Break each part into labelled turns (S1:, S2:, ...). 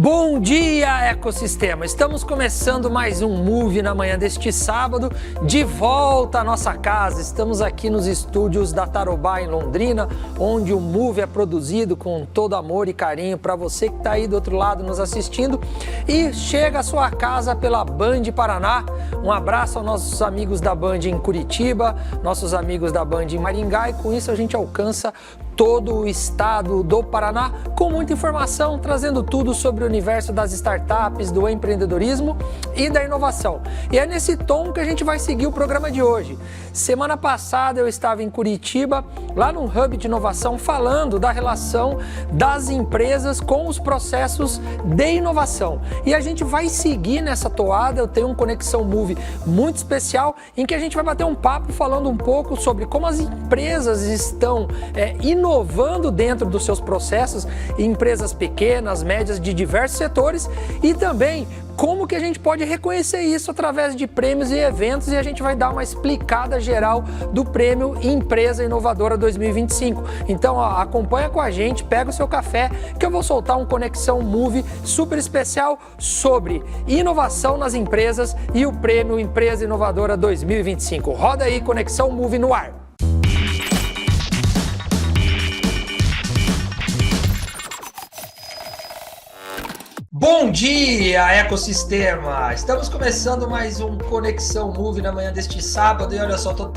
S1: Bom dia, ecossistema! Estamos começando mais um Move na manhã deste sábado, de volta à nossa casa. Estamos aqui nos estúdios da Tarobá, em Londrina, onde o Move é produzido com todo amor e carinho para você que está aí do outro lado nos assistindo e chega à sua casa pela Band Paraná. Um abraço aos nossos amigos da Band em Curitiba, nossos amigos da Band em Maringá, e com isso a gente alcança todo o estado do Paraná com muita informação, trazendo tudo sobre o universo das startups, do empreendedorismo e da inovação. E é nesse tom que a gente vai seguir o programa de hoje. Semana passada eu estava em Curitiba, lá no Hub de Inovação, falando da relação das empresas com os processos de inovação. E a gente vai seguir nessa toada. Eu tenho um Conexão Move muito especial, em que a gente vai bater um papo falando um pouco sobre como as empresas estão inovando dentro dos seus processos, empresas pequenas, médias, de diversos setores, e também como que a gente pode reconhecer isso através de prêmios e eventos, e a gente vai dar uma explicada geral do Prêmio Empresa Inovadora 2025. Então, acompanha com a gente, pega o seu café, que eu vou soltar um Conexão Move super especial sobre inovação nas empresas e o Prêmio Empresa Inovadora 2025. Roda aí, Conexão Move no ar. Bom dia, ecossistema! Estamos começando mais um Conexão Move na manhã deste sábado, e olha só, estou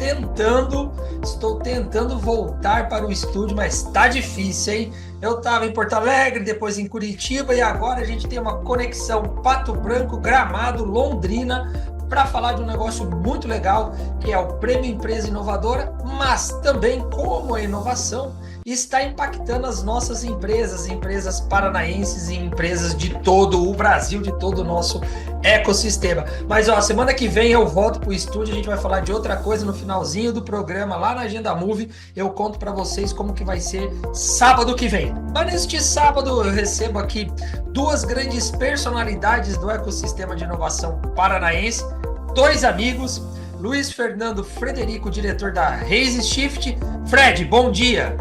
S1: tentando voltar para o estúdio, mas tá difícil, hein? Eu estava em Porto Alegre, depois em Curitiba, e agora a gente tem uma conexão Pato Branco, Gramado, Londrina, para falar de um negócio muito legal, que é o Prêmio Empresa Inovadora, mas também como a inovação está impactando as nossas empresas, empresas paranaenses e empresas de todo o Brasil, de todo o nosso ecossistema. Mas semana que vem eu volto para o estúdio, a gente vai falar de outra coisa no finalzinho do programa, lá na Agenda Move, eu conto para vocês como que vai ser sábado que vem. Mas neste sábado eu recebo aqui duas grandes personalidades do ecossistema de inovação paranaense, dois amigos, Luiz Fernando Frederico, diretor da Raise Shift. Fred, bom dia!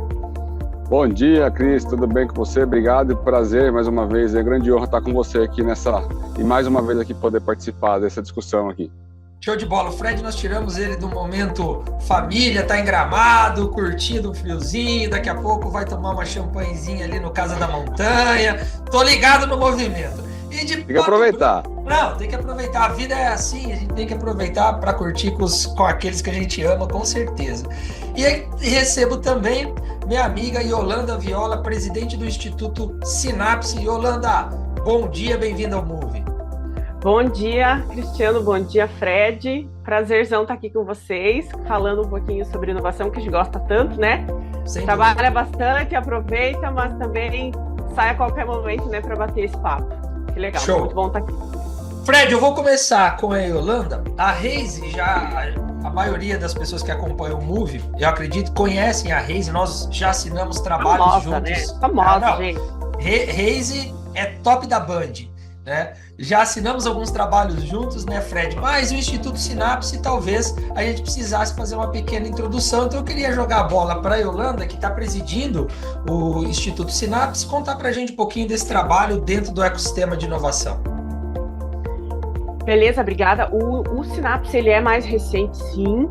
S2: Bom dia, Cris, tudo bem com você? Obrigado e prazer mais uma vez, é grande honra estar com você aqui e mais uma vez aqui poder participar dessa discussão aqui.
S1: Show de bola, o Fred, nós tiramos ele do momento família, tá em Gramado, curtindo um friozinho, daqui a pouco vai tomar uma champanhezinha ali no Casa da Montanha, tô ligado no movimento.
S2: Tem que aproveitar.
S1: Não, tem que aproveitar, a vida é assim, a gente tem que aproveitar para curtir com aqueles que a gente ama, com certeza. E aí, recebo também minha amiga Yolanda Viola, presidente do Instituto Sinapse. Yolanda, bom dia, bem-vinda ao Move.
S3: Bom dia, Cristiano, bom dia, Fred. Prazerzão estar aqui com vocês, falando um pouquinho sobre inovação, que a gente gosta tanto, né? Trabalha bastante, aproveita, mas também sai a qualquer momento, né, para bater esse papo. Que legal,
S1: show.
S3: Muito bom estar aqui.
S1: Fred, eu vou começar com a Yolanda. A Raise, a maioria das pessoas que acompanham o Move, eu acredito, conhecem a Raise. Nós já assinamos trabalhos
S3: famosa,
S1: juntos.
S3: Né? Famosa, gente.
S1: Raise é top da Band, né? Já assinamos alguns trabalhos juntos, né, Fred? Mas o Instituto Sinapse, talvez a gente precisasse fazer uma pequena introdução. Então eu queria jogar a bola para a Yolanda, que está presidindo o Instituto Sinapse, contar para a gente um pouquinho desse trabalho dentro do ecossistema de inovação.
S3: Beleza, obrigada. O Sinapse, ele é mais recente, sim.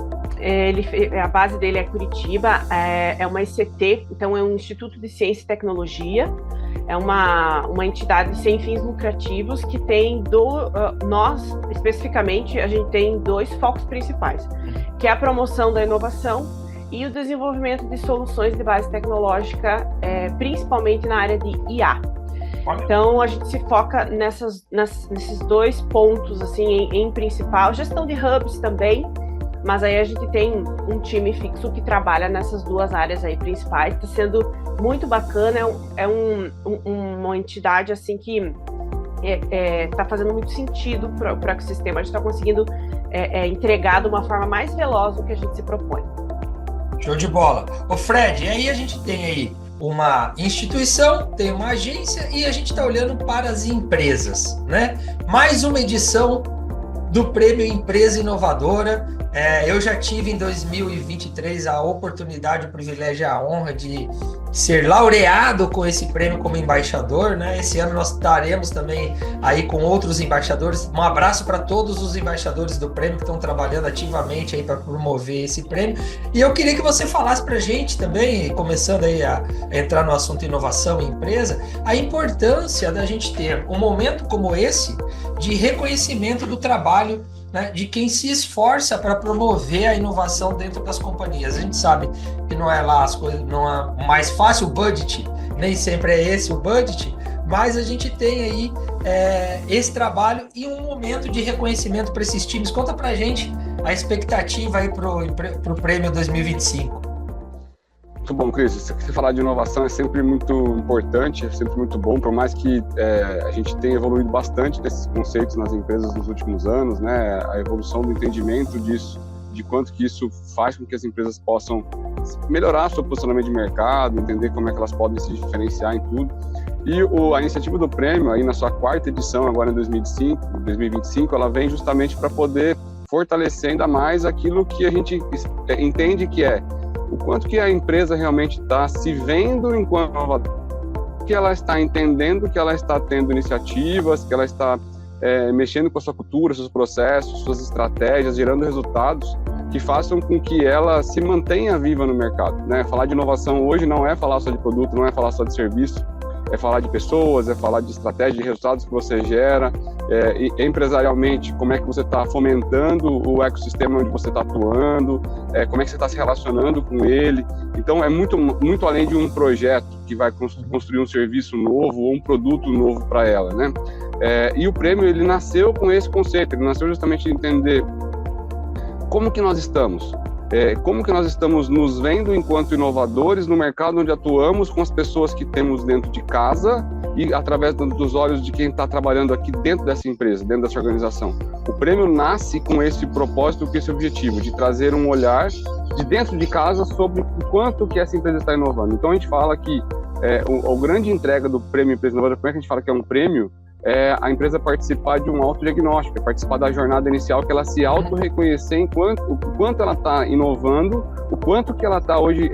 S3: A base dele é Curitiba, é uma ECT, então é um Instituto de Ciência e Tecnologia, é uma entidade sem fins lucrativos que tem, nós, especificamente, a gente tem dois focos principais, que é a promoção da inovação e o desenvolvimento de soluções de base tecnológica, principalmente na área de IA. Então, a gente se foca nesses dois pontos, assim, em principal, gestão de hubs também, mas aí a gente tem um time fixo que trabalha nessas duas áreas aí principais, está sendo muito bacana, uma entidade assim que está fazendo muito sentido para o ecossistema, a gente está conseguindo entregar de uma forma mais veloz do que a gente se propõe.
S1: Show de bola. Ô Fred, e aí a gente tem aí uma instituição, tem uma agência e a gente está olhando para as empresas, né? Mais uma edição do Prêmio Empresa Inovadora Eu já tive em 2023 a oportunidade, o privilégio e a honra de ser laureado com esse prêmio como embaixador, né? Esse ano nós estaremos também aí com outros embaixadores. Um abraço para todos os embaixadores do prêmio que estão trabalhando ativamente aí para promover esse prêmio. E eu queria que você falasse para a gente também, começando aí a entrar no assunto inovação e empresa, a importância da gente ter um momento como esse de reconhecimento do trabalho, né, de quem se esforça para promover a inovação dentro das companhias. A gente sabe que não é lá as coisas, não é mais fácil o budget, nem sempre é esse o budget, mas a gente tem aí esse trabalho e um momento de reconhecimento para esses times. Conta para a gente a expectativa aí para o prêmio 2025.
S2: Muito bom, Cris. Você falar de inovação é sempre muito importante, é sempre muito bom, por mais que a gente tenha evoluído bastante desses conceitos nas empresas nos últimos anos, né? A evolução do entendimento disso, de quanto que isso faz com que as empresas possam melhorar seu posicionamento de mercado, entender como é que elas podem se diferenciar em tudo. E a iniciativa do prêmio, aí na sua 4ª edição, agora em 2025, ela vem justamente para poder fortalecer ainda mais aquilo que a gente entende que o quanto que a empresa realmente está se vendo enquanto inovadora, que ela está entendendo que ela está tendo iniciativas, que ela está mexendo com a sua cultura, seus processos, suas estratégias, gerando resultados que façam com que ela se mantenha viva no mercado, né? Falar de inovação hoje não é falar só de produto, não é falar só de serviço, é falar de pessoas, é falar de estratégia, de resultados que você gera, e empresarialmente, como é que você está fomentando o ecossistema onde você está atuando, como é que você está se relacionando com ele. Então, é muito, muito além de um projeto que vai construir um serviço novo ou um produto novo para ela, né? E o prêmio, ele nasceu com esse conceito, ele nasceu justamente de entender como que nós estamos. Como que nós estamos nos vendo enquanto inovadores no mercado onde atuamos, com as pessoas que temos dentro de casa e através dos olhos de quem está trabalhando aqui dentro dessa empresa, dentro dessa organização. O prêmio nasce com esse propósito, com esse objetivo, de trazer um olhar de dentro de casa sobre o quanto que essa empresa está inovando. Então a gente fala que a grande entrega do prêmio Empresa Inovadora, como é que a gente fala que é um prêmio? É a empresa participar de um autodiagnóstico, é participar da jornada inicial, que ela se auto-reconhecer o quanto ela está inovando, o quanto que ela está hoje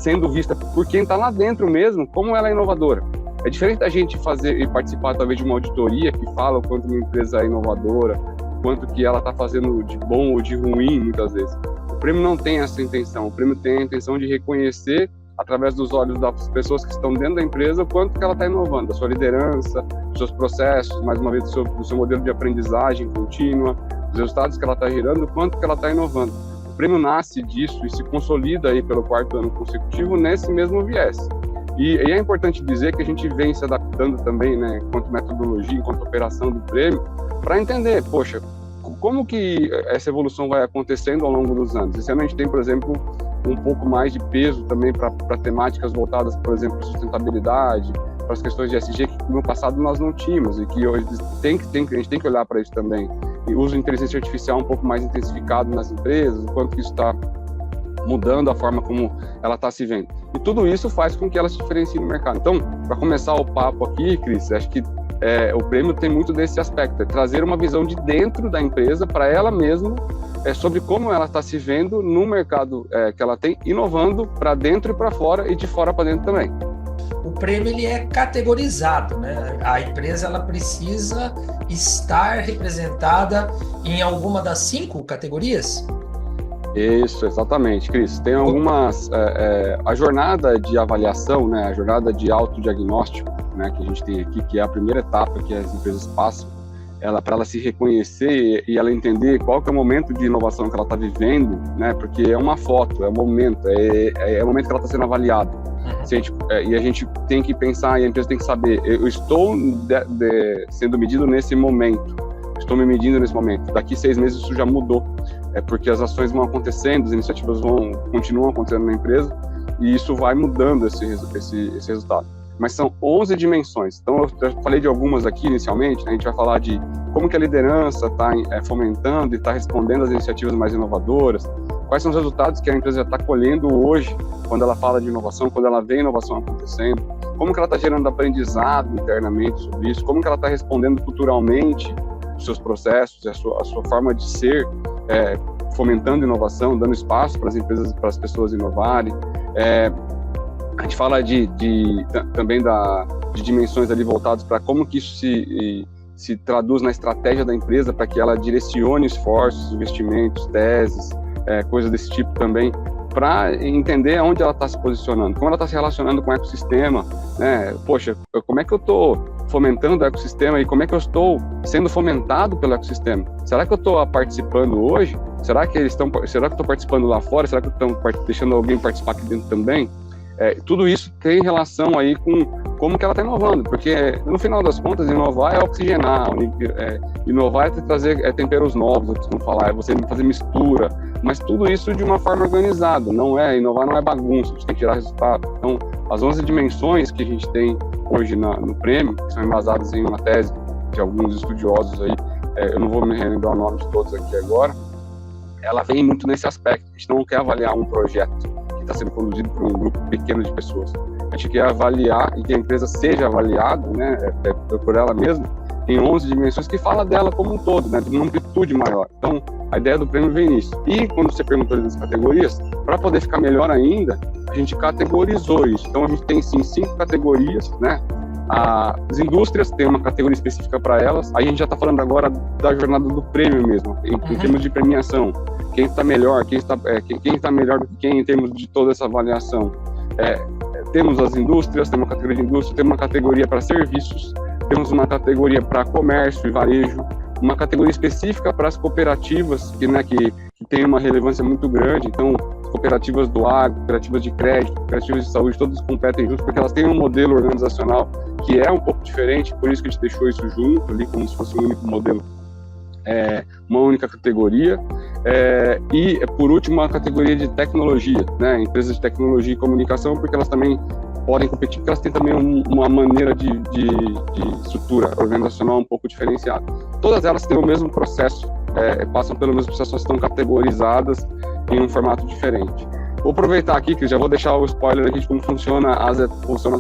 S2: sendo vista por quem está lá dentro mesmo, como ela é inovadora. É diferente da gente fazer e participar talvez de uma auditoria que fala o quanto uma empresa é inovadora, o quanto que ela está fazendo de bom ou de ruim, muitas vezes. O prêmio não tem essa intenção, o prêmio tem a intenção de reconhecer através dos olhos das pessoas que estão dentro da empresa, o quanto que ela está inovando, a sua liderança, os seus processos, mais uma vez, do seu modelo de aprendizagem contínua, os resultados que ela está gerando, o quanto que ela está inovando. O prêmio nasce disso e se consolida aí pelo 4º ano consecutivo nesse mesmo viés. E é importante dizer que a gente vem se adaptando também, né, enquanto metodologia, enquanto operação do prêmio, para entender, poxa, como que essa evolução vai acontecendo ao longo dos anos. Esse ano a gente tem, por exemplo, um pouco mais de peso também para temáticas voltadas, por exemplo, para sustentabilidade, para as questões de ESG que no passado nós não tínhamos e que hoje a gente tem que olhar para isso também. E o uso de inteligência artificial um pouco mais intensificado nas empresas, o quanto que isso está mudando a forma como ela está se vendo. E tudo isso faz com que ela se diferencie no mercado. Então, para começar o papo aqui, Cris, acho que o prêmio tem muito desse aspecto, é trazer uma visão de dentro da empresa para ela mesma, sobre como ela está se vendo no mercado que ela tem, inovando para dentro e para fora e de fora para dentro também.
S1: O prêmio ele é categorizado, né? A empresa ela precisa estar representada em alguma das 5 categorias?
S2: Isso, exatamente, Cris. Tem algumas... a jornada de avaliação, né, a jornada de autodiagnóstico, né, que a gente tem aqui, que é a primeira etapa que as empresas passam, para ela se reconhecer e ela entender qual que é o momento de inovação que ela está vivendo, né, porque é uma foto, é um momento, é o momento que ela está sendo avaliada. E a gente tem que pensar, e a empresa tem que saber, eu estou sendo medido nesse momento, estou me medindo nesse momento, daqui 6 meses isso já mudou, porque as ações vão acontecendo, as iniciativas continuam acontecendo na empresa, e isso vai mudando esse resultado. Mas são 11 dimensões. Então, eu já falei de algumas aqui inicialmente, né? A gente vai falar de como que a liderança está fomentando e está respondendo às iniciativas mais inovadoras, quais são os resultados que a empresa já está colhendo hoje, quando ela fala de inovação, quando ela vê inovação acontecendo, como que ela está gerando aprendizado internamente sobre isso, como que ela está respondendo culturalmente os seus processos, a sua forma de ser, fomentando inovação, dando espaço para as empresas, para as pessoas inovarem. A gente fala também de dimensões ali voltadas para como que isso se traduz na estratégia da empresa para que ela direcione esforços, investimentos, teses, coisas desse tipo também, para entender onde ela está se posicionando, como ela está se relacionando com o ecossistema, né? Poxa, como é que eu estou fomentando o ecossistema e como é que eu estou sendo fomentado pelo ecossistema? Será que eu estou participando hoje? Será que eu estou participando lá fora? Será que eu estou deixando alguém participar aqui dentro também? Tudo isso tem relação aí com como que ela está inovando, porque no final das contas inovar é oxigenar, inovar é trazer temperos novos, eu costumo falar, é você fazer mistura, mas tudo isso de uma forma organizada, inovar não é bagunça, a gente tem que tirar resultado. Então, as 11 dimensões que a gente tem hoje no prêmio, que são embasadas em uma tese de alguns estudiosos aí, eu não vou me relembrar o nome de todos aqui agora, ela vem muito nesse aspecto. A gente não quer avaliar um projeto que está sendo conduzido por um grupo pequeno de pessoas. A gente quer avaliar e que a empresa seja avaliada, né, por ela mesma, em 11 dimensões que fala dela como um todo, né, de uma amplitude maior. Então, a ideia do prêmio vem nisso. E quando você perguntou das categorias, para poder ficar melhor ainda, a gente categorizou isso. Então, a gente tem, sim, 5 categorias, né? As indústrias têm uma categoria específica para elas. Aí a gente já está falando agora da jornada do prêmio mesmo, em termos de premiação. Quem está melhor, quem está melhor do que quem em termos de toda essa avaliação. Temos as indústrias, temos uma categoria de indústria, temos uma categoria para serviços, temos uma categoria para comércio e varejo, uma categoria específica para as cooperativas, que tem uma relevância muito grande. Então, cooperativas do agro, cooperativas de crédito, cooperativas de saúde, todas competem juntos, porque elas têm um modelo organizacional que é um pouco diferente, por isso que a gente deixou isso junto, ali como se fosse um único modelo, uma única categoria. E, por último, a categoria de tecnologia, né? Empresas de tecnologia e comunicação, porque elas também podem competir, porque elas têm também uma maneira de estrutura organizacional um pouco diferenciada. Todas elas têm o mesmo processo, passam pelo mesmo processo, estão categorizadas em um formato diferente. Vou aproveitar aqui, que já vou deixar o spoiler aqui de como funcionam as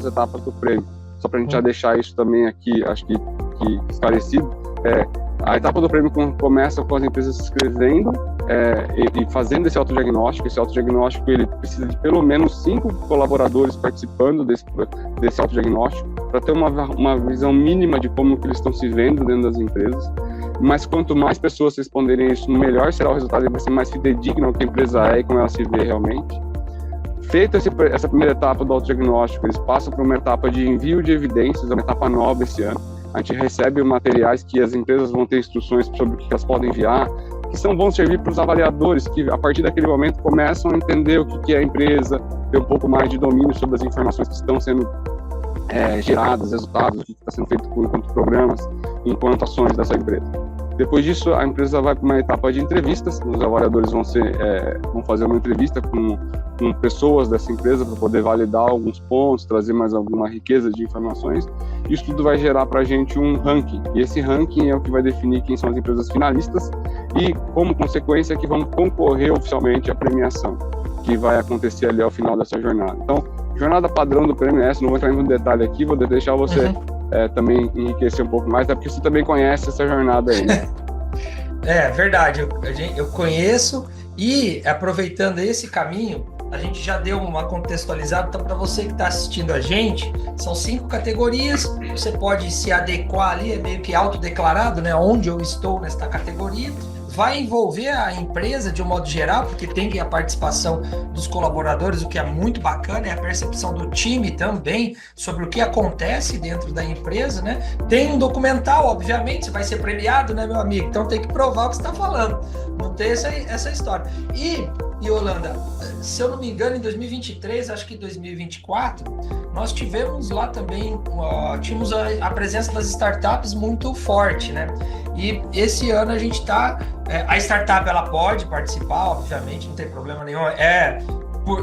S2: etapas do prêmio, só para a gente já deixar isso também aqui, acho que esclarecido. A etapa do prêmio começa com as empresas se inscrevendo e fazendo esse autodiagnóstico. Esse autodiagnóstico ele precisa de pelo menos 5 colaboradores participando desse autodiagnóstico para ter uma visão mínima de como que eles estão se vendo dentro das empresas. Mas quanto mais pessoas responderem isso, melhor será o resultado, vai ser mais fidedigno ao que a empresa é e como ela se vê realmente. Feita essa primeira etapa do autodiagnóstico, eles passam para uma etapa de envio de evidências, uma etapa nova esse ano. A gente recebe materiais que as empresas vão ter instruções sobre o que elas podem enviar, que vão servir para os avaliadores, que a partir daquele momento começam a entender o que é a empresa, ter um pouco mais de domínio sobre as informações que estão sendo geradas, resultados, o que está sendo feito enquanto programas, enquanto ações dessa empresa. Depois disso, a empresa vai para uma etapa de entrevistas. Os avaliadores vão fazer uma entrevista com pessoas dessa empresa para poder validar alguns pontos, trazer mais alguma riqueza de informações. Isso tudo vai gerar para a gente um ranking. E esse ranking é o que vai definir quem são as empresas finalistas e, como consequência, que vão concorrer oficialmente à premiação, que vai acontecer ali ao final dessa jornada. Então, jornada padrão do prêmio é essa. Não vou entrar em detalhe aqui, vou deixar você também enriquecer um pouco mais, até porque você também conhece essa jornada aí, né?
S1: Verdade, eu conheço, e aproveitando esse caminho, a gente já deu uma contextualizada. Então, para você que está assistindo a gente, são 5 categorias, você pode se adequar ali, é meio que autodeclarado, né, onde eu estou nesta categoria. Vai envolver a empresa de um modo geral, porque tem a participação dos colaboradores, o que é muito bacana, é a percepção do time também sobre o que acontece dentro da empresa, né? Tem um documental, obviamente, você vai ser premiado, né, meu amigo? Então tem que provar o que você está falando, não tem essa história. E Yolanda, se eu não me engano, em 2023, acho que 2024, nós tivemos lá também, tínhamos a presença das startups muito forte, né? E esse ano a gente está... a startup, ela pode participar, obviamente, não tem problema nenhum.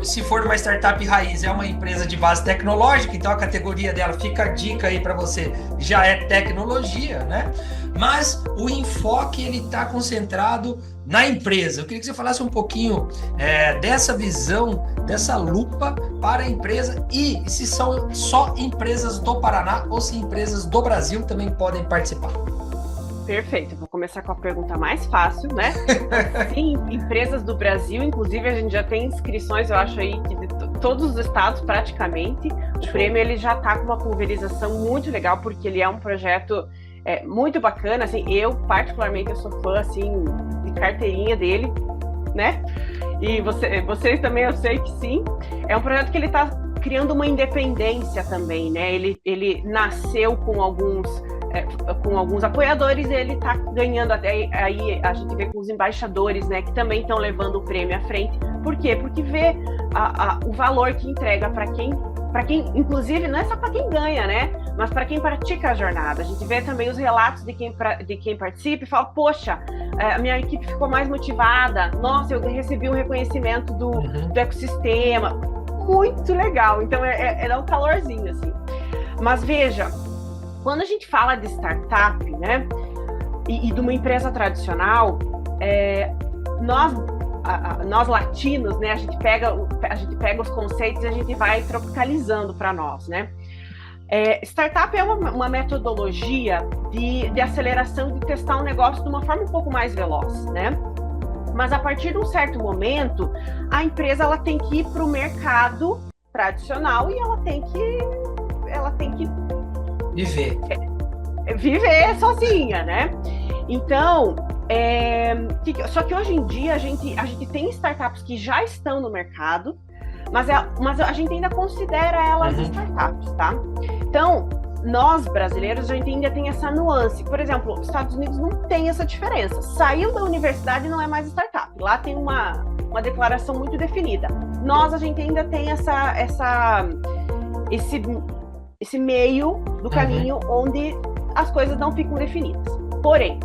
S1: Se for uma startup raiz, é uma empresa de base tecnológica, então a categoria dela, fica a dica aí para você, já é tecnologia, né? Mas o enfoque, ele está concentrado na empresa. Eu queria que você falasse um pouquinho dessa visão, dessa lupa para a empresa, e se são só empresas do Paraná ou se empresas do Brasil também podem participar.
S3: Perfeito, vou começar com a pergunta mais fácil, né? Sim, empresas do Brasil, inclusive a gente já tem inscrições, eu acho aí que de todos os estados praticamente. O prêmio ele já está com uma pulverização muito legal, porque ele é um projeto muito bacana, assim, eu particularmente eu sou fã assim de carteirinha dele, né? E vocês também, eu sei que sim. É um projeto que ele está criando uma independência também, né? Ele nasceu com alguns apoiadores, e ele está ganhando até aí, a gente vê com os embaixadores, né, que também estão levando o prêmio à frente. Por quê? Porque vê o valor que entrega para quem, inclusive, não é só para quem ganha, né, mas para quem pratica a jornada. A gente vê também os relatos de quem participa e fala, poxa, a minha equipe ficou mais motivada, nossa, eu recebi um reconhecimento do ecossistema, muito legal. Então é um calorzinho, assim. Mas veja, quando a gente fala de startup, né, e de uma empresa tradicional, nós latinos, né, a gente pega os conceitos e a gente vai tropicalizando para nós, né? Startup é uma metodologia de aceleração, de testar um negócio de uma forma um pouco mais veloz, né? Mas a partir de um certo momento, a empresa ela tem que ir para o mercado tradicional e ela tem que viver sozinha, né? Então, só que hoje em dia a gente tem startups que já estão no mercado, mas a gente ainda considera elas startups, tá? Então, nós brasileiros, a gente ainda tem essa nuance. Por exemplo, os Estados Unidos não tem essa diferença. Saiu da universidade não é mais startup. Lá tem uma declaração muito definida. A gente ainda tem esse meio do caminho onde as coisas não ficam definidas. Porém,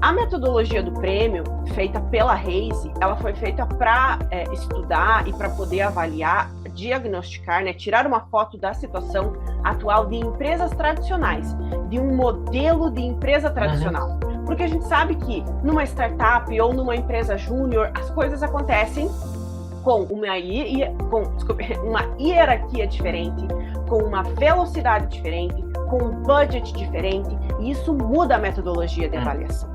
S3: a metodologia do prêmio, feita pela Raise, ela foi feita para estudar e para poder avaliar, diagnosticar, né, tirar uma foto da situação atual de empresas tradicionais, de um modelo de empresa tradicional. Porque a gente sabe que numa startup ou numa empresa júnior, as coisas acontecem com uma hierarquia diferente, com uma velocidade diferente, com um budget diferente, e isso muda a metodologia de avaliação,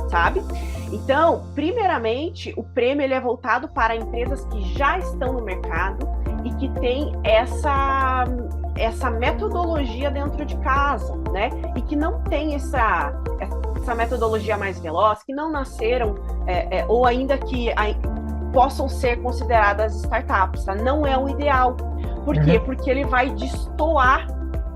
S3: sabe? Então, primeiramente, o prêmio ele é voltado para empresas que já estão no mercado e que têm essa metodologia dentro de casa, né? E que não tem essa metodologia mais veloz, que não nasceram, ou ainda que possam ser consideradas startups, tá? Não é o ideal. Por quê? Porque ele vai destoar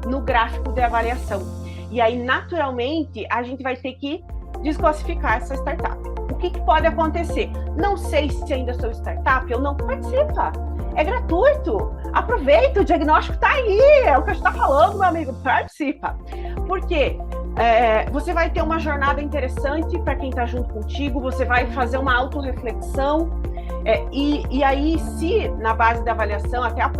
S3: no gráfico de avaliação. E aí, naturalmente, a gente vai ter que desclassificar essa startup. O que pode acontecer? Não sei se ainda sou startup ou não. Participa. É gratuito. Aproveita, o diagnóstico está aí. É o que a gente está falando, meu amigo. Participa. Por quê? Você vai ter uma jornada interessante para quem está junto contigo. Você vai fazer uma autorreflexão. E aí, se na base da avaliação, até o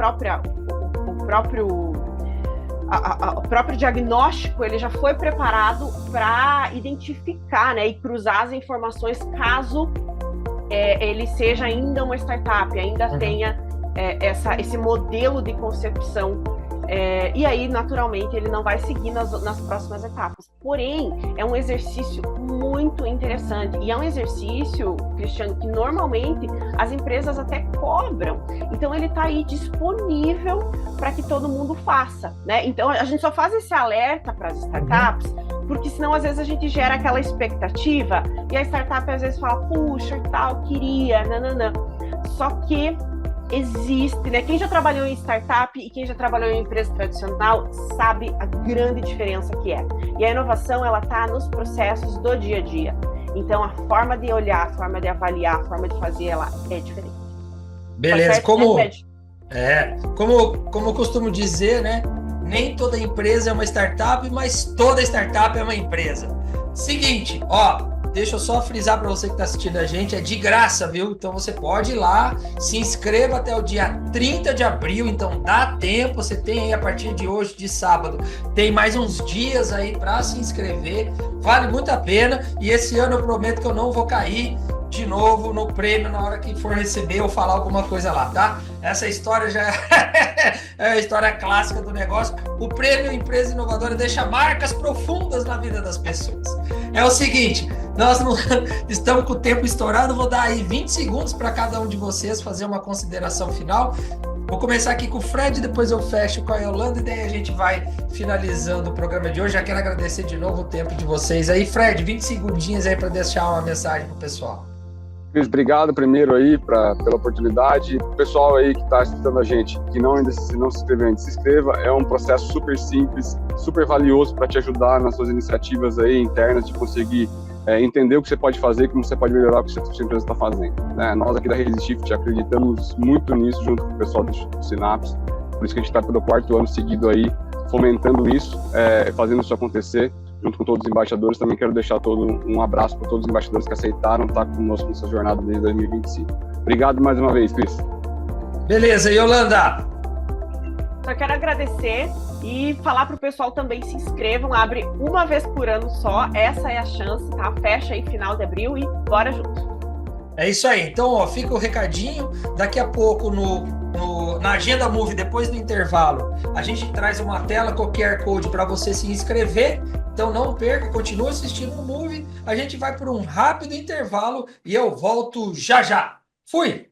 S3: próprio diagnóstico, ele já foi preparado para identificar, né, e cruzar as informações caso ele seja ainda uma startup, ainda tenha esse modelo de concepção. E aí, naturalmente, ele não vai seguir nas próximas etapas. Porém, é um exercício muito interessante. E é um exercício, Cristiano, que normalmente as empresas até cobram. Então, ele está aí disponível para que todo mundo faça, né? Então, a gente só faz esse alerta para as startups, porque senão, às vezes, a gente gera aquela expectativa e a startup, às vezes, fala, puxa, tal, queria, nananã. Só que existe, né? Quem já trabalhou em startup e quem já trabalhou em empresa tradicional sabe a grande diferença que é. E a inovação, ela tá nos processos do dia a dia. Então, a forma de olhar, a forma de avaliar, a forma de fazer, ela é diferente.
S1: Beleza, como eu costumo dizer, né? Nem toda empresa é uma startup, mas toda startup é uma empresa. Seguinte, deixa eu só frisar para você que está assistindo a gente, é de graça, viu? Então você pode ir lá, se inscreva até o dia 30 de abril, então dá tempo, você tem aí a partir de hoje, de sábado, tem mais uns dias aí para se inscrever, vale muito a pena, e esse ano eu prometo que eu não vou cair de novo no prêmio na hora que for receber ou falar alguma coisa lá, tá? Essa história já é a história clássica do negócio. O prêmio Empresa Inovadora deixa marcas profundas na vida das pessoas. É o seguinte, nós não estamos com o tempo estourado, vou dar aí 20 segundos para cada um de vocês fazer uma consideração final. Vou começar aqui com o Fred, depois eu fecho com a Yolanda e daí a gente vai finalizando o programa de hoje. Já quero agradecer de novo o tempo de vocês aí. Fred, 20 segundinhos aí para deixar uma mensagem para o pessoal.
S2: Cris, obrigado primeiro aí pela oportunidade. O pessoal aí que está assistindo a gente, que ainda não se inscreveu ainda, se inscreva. É um processo super simples, super valioso para te ajudar nas suas iniciativas aí internas de conseguir entender o que você pode fazer, como você pode melhorar o que a sua empresa está fazendo. Né? Nós aqui da Resishift acreditamos muito nisso junto com o pessoal do Synapse. Por isso que a gente está pelo 4º ano seguido aí fomentando isso, fazendo isso acontecer. Junto com todos os embaixadores, também quero deixar um abraço para todos os embaixadores que aceitaram estar conosco nessa jornada desde 2025. Obrigado mais uma vez, Cris.
S1: Beleza, Yolanda?
S3: Só quero agradecer e falar para o pessoal também se inscrevam, abre uma vez por ano só, essa é a chance, tá? Fecha aí final de abril e bora junto.
S1: É isso aí, então ó, fica o recadinho, daqui a pouco na Agenda Move, depois do intervalo, a gente traz uma tela com o QR Code para você se inscrever. Então não perca, continue assistindo o Move. A gente vai por um rápido intervalo e eu volto já já. Fui!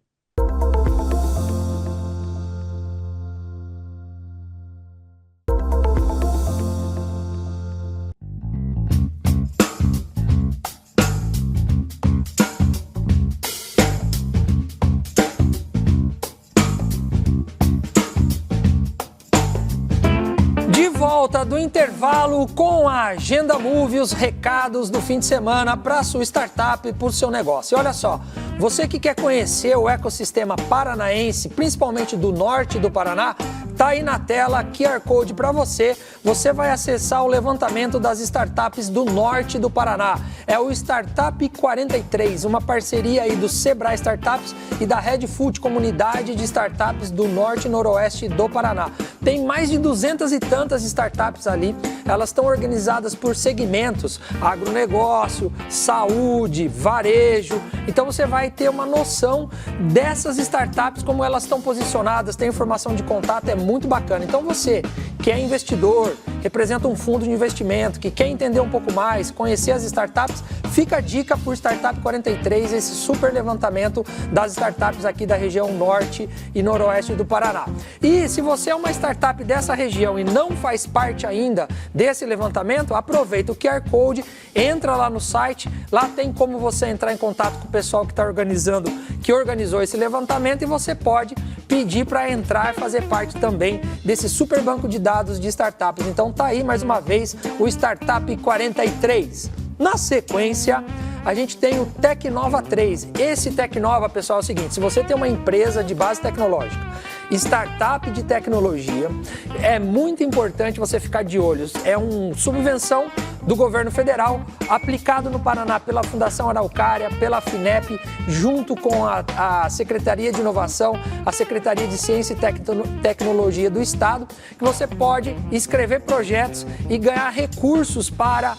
S1: Volta do intervalo com a Agenda Move, os recados do fim de semana para a sua startup e para o seu negócio. E olha só, você que quer conhecer o ecossistema paranaense, principalmente do norte do Paraná, tá aí na tela QR Code para você. Você vai acessar o levantamento das startups do norte do Paraná. É o Startup 43, uma parceria aí do Sebrae Startups e da Red Food, comunidade de startups do norte e noroeste do Paraná. Tem mais de 200 e tantas startups ali. Elas estão organizadas por segmentos: agronegócio, saúde, varejo. Então você vai ter uma noção dessas startups, como elas estão posicionadas, tem informação de contato, é muito bacana. Então você que é investidor, representa um fundo de investimento, que quer entender um pouco mais, conhecer as startups, fica a dica por Startup 43, esse super levantamento das startups aqui da região norte e noroeste do Paraná. E se você é uma startup dessa região e não faz parte ainda desse levantamento, aproveita o QR Code, entra lá no site, lá tem como você entrar em contato com o pessoal que está organizando, que organizou esse levantamento, e você pode pedir para entrar e fazer parte também desse super banco de dados de startups. Então tá aí mais uma vez o Startup 43. Na sequência, a gente tem o Tecnova 3. Esse Tecnova, pessoal, é o seguinte: se você tem uma empresa de base tecnológica, startup de tecnologia, é muito importante você ficar de olho. É uma subvenção do governo federal, aplicado no Paraná pela Fundação Araucária, pela FINEP, junto com a Secretaria de Inovação, a Secretaria de Ciência e Tecnologia do Estado, que você pode escrever projetos e ganhar recursos para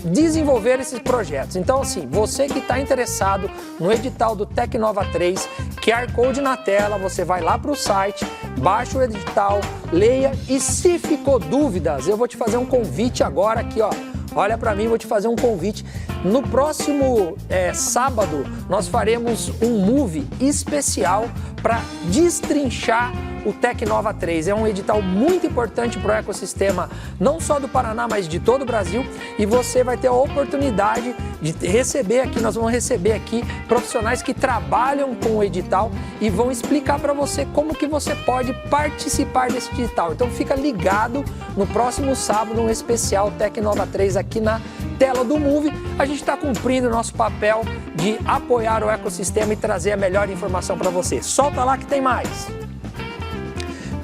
S1: desenvolver esses projetos. Então, assim, você que está interessado no edital do Tecnova 3, QR Code na tela, você vai lá para o site, baixa o edital, leia, e se ficou dúvidas, eu vou te fazer um convite agora aqui, ó. Olha para mim, vou te fazer um convite. No próximo sábado, nós faremos um Move especial para destrinchar o Tecnova 3. É um edital muito importante para o ecossistema, não só do Paraná, mas de todo o Brasil. E você vai ter a oportunidade de receber aqui, nós vamos receber aqui profissionais que trabalham com o edital e vão explicar para você como que você pode participar desse edital. Então fica ligado no próximo sábado, um especial Tecnova 3 aqui na tela do Move. A gente está cumprindo o nosso papel de apoiar o ecossistema e trazer a melhor informação para você. Solta lá que tem mais!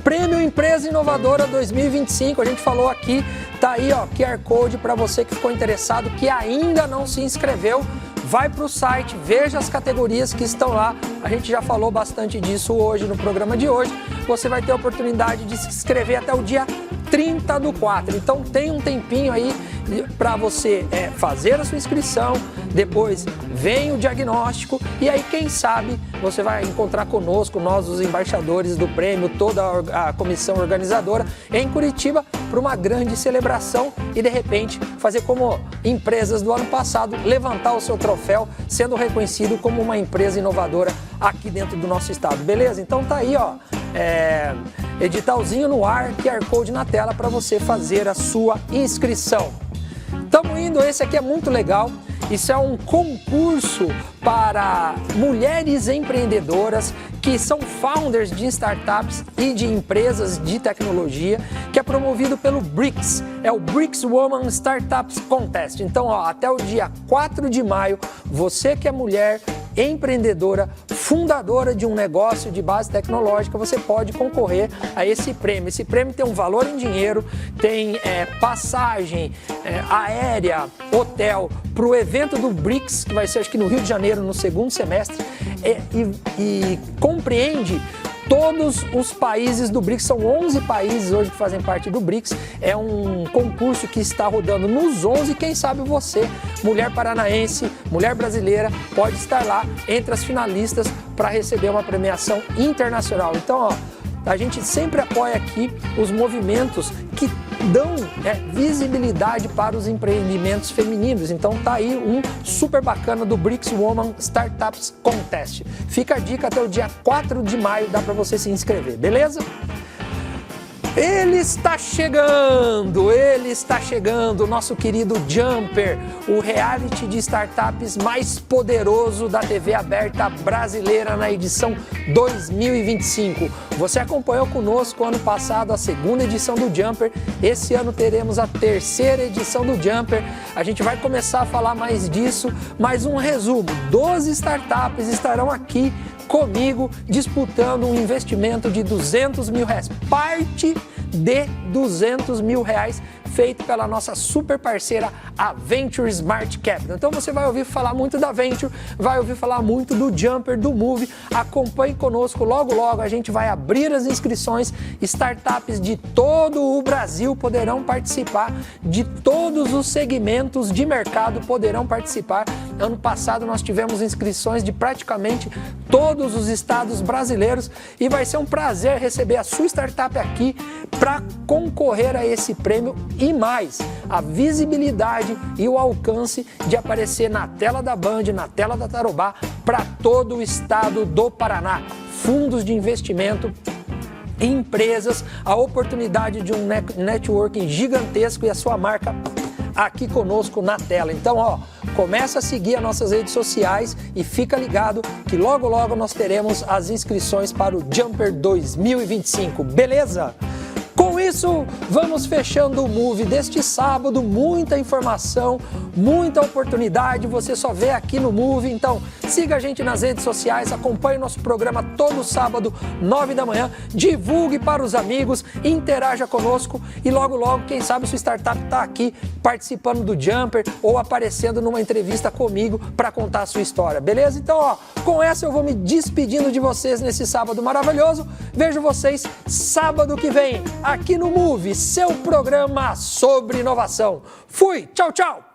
S1: Prêmio Empresa Inovadora 2025, a gente falou aqui, tá aí ó, QR Code para você que ficou interessado, que ainda não se inscreveu, vai para o site, veja as categorias que estão lá, a gente já falou bastante disso hoje no programa de hoje, você vai ter a oportunidade de se inscrever até o dia 30/4, então tem um tempinho aí para você fazer a sua inscrição, depois vem o diagnóstico e aí quem sabe você vai encontrar conosco, nós os embaixadores do prêmio, toda a comissão organizadora em Curitiba, para uma grande celebração e, de repente, fazer como empresas do ano passado, levantar o seu troféu, sendo reconhecido como uma empresa inovadora aqui dentro do nosso estado, beleza? Então tá aí, ó, editalzinho no ar, QR Code na tela para você fazer a sua inscrição. Estamos indo, esse aqui é muito legal. Isso é um concurso para mulheres empreendedoras que são founders de startups e de empresas de tecnologia, que é promovido pelo BRICS, é o BRICS Women Startups Contest. Então, ó, até o dia 4 de maio, você que é mulher, empreendedora, fundadora de um negócio de base tecnológica, você pode concorrer a esse prêmio. Esse prêmio tem um valor em dinheiro, tem passagem aérea, hotel, para o evento do BRICS, que vai ser acho que no Rio de Janeiro, no segundo semestre, e compreende todos os países do BRICS, são 11 países hoje que fazem parte do BRICS, é um concurso que está rodando nos 11, quem sabe você, mulher paranaense, mulher brasileira, pode estar lá entre as finalistas para receber uma premiação internacional. Então, ó, a gente sempre apoia aqui os movimentos que dão visibilidade para os empreendimentos femininos. Então tá aí um super bacana do BRICS Women Startups Contest. Fica a dica, até o dia 4 de maio dá para você se inscrever, beleza? Ele está chegando, o nosso querido Jumper, o reality de startups mais poderoso da TV aberta brasileira na edição 2025. Você acompanhou conosco ano passado a segunda edição do Jumper, esse ano teremos a terceira edição do Jumper. A gente vai começar a falar mais disso, mas um resumo, 12 startups estarão aqui comigo disputando um investimento de R$200 mil, parte de R$200 mil feito pela nossa super parceira, a Venture Smart Capital. Então você vai ouvir falar muito da Venture, vai ouvir falar muito do Jumper, do Move. Acompanhe conosco, logo logo a gente vai abrir as inscrições. Startups de todo o Brasil poderão participar, de todos os segmentos de mercado poderão participar. Ano passado nós tivemos inscrições de praticamente todos os estados brasileiros e vai ser um prazer receber a sua startup aqui para concorrer a esse prêmio e mais, a visibilidade e o alcance de aparecer na tela da Band, na tela da Tarobá, para todo o estado do Paraná. Fundos de investimento, empresas, a oportunidade de um networking gigantesco e a sua marca aqui conosco na tela. Então, ó, começa a seguir as nossas redes sociais e fica ligado que logo logo nós teremos as inscrições para o Jumper 2025, beleza? Com isso, vamos fechando o Move deste sábado, muita informação, muita oportunidade, você só vê aqui no Move, então siga a gente nas redes sociais, acompanhe nosso programa todo sábado, 9 da manhã, divulgue para os amigos, interaja conosco e logo logo, quem sabe sua startup está aqui participando do Jumper ou aparecendo numa entrevista comigo para contar a sua história, beleza? Então, ó, com essa eu vou me despedindo de vocês nesse sábado maravilhoso, vejo vocês sábado que vem, aqui no Move, seu programa sobre inovação. Fui, tchau, tchau!